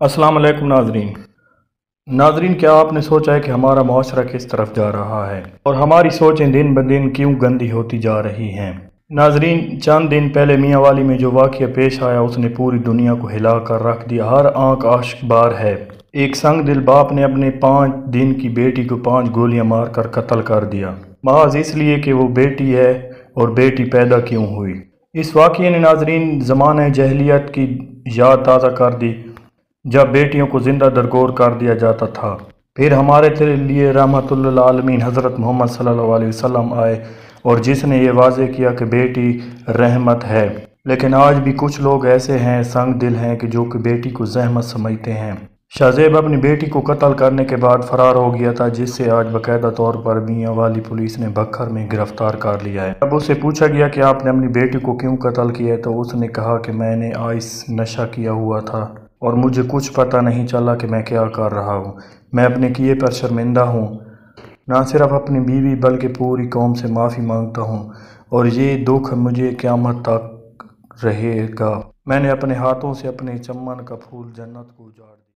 अस्सलाम वालेकुम नाजरीन, क्या आपने सोचा है कि हमारा मुआशरा किस तरफ जा रहा है और हमारी सोचें दिन ब दिन क्यों गंदी होती जा रही हैं। नाजरीन, चंद दिन पहले मियाँ वाली में जो वाक़या पेश आया उसने पूरी दुनिया को हिला कर रख दिया। हर आंख आशिकबार है। एक संग दिल बाप ने अपने 5 दिन की बेटी को 5 गोलियां मार कर कत्ल कर दिया, महज इसलिए कि वो बेटी है और बेटी पैदा क्यों हुई। इस वाक़ये ने नाजरीन ज़माने जहलियत की याद ताज़ा कर दी, जब बेटियों को जिंदा दरगोर कर दिया जाता था। फिर हमारे लिए रहमतुल्लिल आलमीन हज़रत मोहम्मद सल्लल्लाहु अलैहि वसल्लम आए और जिसने ये वाज़े किया कि बेटी रहमत है। लेकिन आज भी कुछ लोग ऐसे हैं, संग दिल हैं, कि जो कि बेटी को जहमत समझते हैं। शाहज़ेब अपनी बेटी को कत्ल करने के बाद फरार हो गया था, जिससे आज बाकायदा तौर पर मियाँ वाली पुलिस ने बखर में गिरफ्तार कर लिया है। जब उससे पूछा गया कि आपने अपनी बेटी को क्यों कत्ल किया, तो उसने कहा कि मैंने आइस नशा किया हुआ था और मुझे कुछ पता नहीं चला कि मैं क्या कर रहा हूँ। मैं अपने किए पर शर्मिंदा हूँ। ना सिर्फ अपनी बीवी बल्कि पूरी कौम से माफ़ी मांगता हूँ और ये दुख मुझे क़यामत तक रहेगा। मैंने अपने हाथों से अपने चमन का फूल जन्नत को उजाड़ दिया।